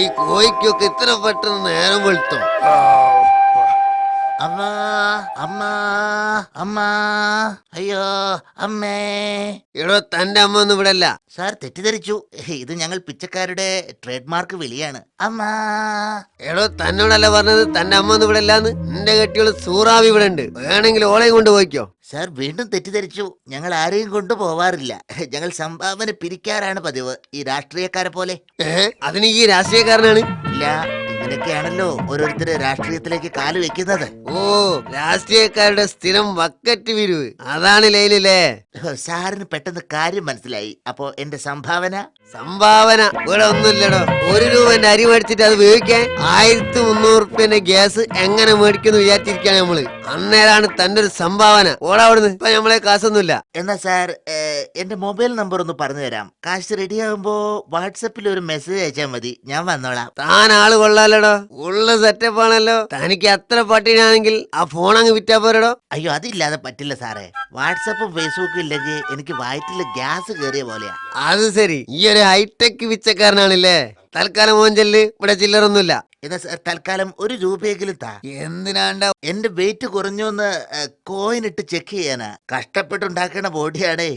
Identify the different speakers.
Speaker 1: ഈ കോഴിക്കൊക്കെ ഇത്ര പെട്ടെന്ന് നേരം വെളുത്തോ?
Speaker 2: അമ്മ അമ്മ അമ്മ അയ്യോ അമ്മേ.
Speaker 1: എടോ തന്റെ അമ്മ ഒന്നും ഇവിടെ അല്ല.
Speaker 2: സാർ തെറ്റിദ്ധരിച്ചു. ഇത് ഞങ്ങൾ പിച്ചക്കാരുടെ ട്രേഡ് മാർക്ക് വിളിയാണ്. അമ്മ.
Speaker 1: എടോ തന്നോടല്ല പറഞ്ഞത് തന്റെ അമ്മ ഒന്നും ഇവിടെ അല്ലാന്ന്. എന്റെ കെട്ടിയോള് സൂറാവി ഇവിടെ ഉണ്ട്, വേണമെങ്കിൽ ഓളെയും കൊണ്ട് പോയിക്കോ.
Speaker 2: സാർ വീണ്ടും തെറ്റിദ്ധരിച്ചു. ഞങ്ങൾ ആരെയും കൊണ്ടുപോവാറില്ല. ഞങ്ങൾ സംഭാവന പിരിക്കാറാണ് പതിവ്, ഈ രാഷ്ട്രീയക്കാരെ പോലെ.
Speaker 1: അതിന് ഈ രാഷ്ട്രീയക്കാരനാണ്?
Speaker 2: ഇല്ല, ഇങ്ങനെയൊക്കെയാണല്ലോ ഓരോരുത്തര് രാഷ്ട്രീയത്തിലേക്ക് കാല് വെക്കുന്നത്.
Speaker 1: ഓ, രാഷ്ട്രീയക്കാരുടെ സ്ഥിരം വക്കറ്റ് പിരിവ്, അതാണ് ലൈനില്ലേ?
Speaker 2: സാറിന് പെട്ടെന്ന് കാര്യം മനസ്സിലായി. അപ്പോ എന്റെ സംഭാവന?
Speaker 1: സംഭാവന ഇവിടെ ഒന്നുമില്ലടോ. 1 രൂപന്റെ അരി മേടിച്ചിട്ട് അത് വേവിക്കാൻ 1300 ഗ്യാസ് എങ്ങനെ മേടിക്കുന്നു വിചാരിച്ചിരിക്കാണ് നമ്മള്. അന്നേരാണ് തന്റെ ഒരു സംഭാവന. ഓടാ അവിടുന്ന്, ഇപ്പൊ നമ്മളെ കാശൊന്നുമില്ല.
Speaker 2: എന്നാ സാർ എന്റെ മൊബൈൽ നമ്പർ ഒന്ന് പറഞ്ഞു തരാം. കാശ് റെഡി ആകുമ്പോ വാട്സപ്പിൽ ഒരു മെസ്സേജ് അയച്ചാൽ മതി, ഞാൻ വന്നോളാം.
Speaker 1: താൻ ആള് കൊള്ളാലോ, ഉള്ള സെറ്റപ്പ് ആണല്ലോ. തനിക്ക് അത്ര പട്ടിണിയാണെങ്കിൽ ആ ഫോൺ അങ്ങ് വിറ്റാ പോരടോ.
Speaker 2: അയ്യോ, അതില്ലാതെ പറ്റില്ല സാറേ. വാട്സപ്പും ഫേസ്ബുക്കും ഇല്ലെങ്കിൽ എനിക്ക് വയറ്റില് ഗ്യാസ് കയറിയ പോലെയാ.
Speaker 1: അത് ശരി, ഈ ഒരു ഹൈടെക് പിച്ചക്കാരനാണല്ലേ. തൽക്കാലം മോഞ്ചല് ഇവിടെ ചില്ലറൊന്നുമില്ല.
Speaker 2: എന്നാ സാർ തൽക്കാലം 1 രൂപയെങ്കിലും താ.
Speaker 1: എന്തിനാണ്ട?
Speaker 2: എന്റെ വെയിറ്റ് കുറഞ്ഞു എന്ന് കോയിൻ ഇട്ട് ചെക്ക് ചെയ്യാനാ. കഷ്ടപ്പെട്ടുണ്ടാക്കണ ബോഡിയാണേ.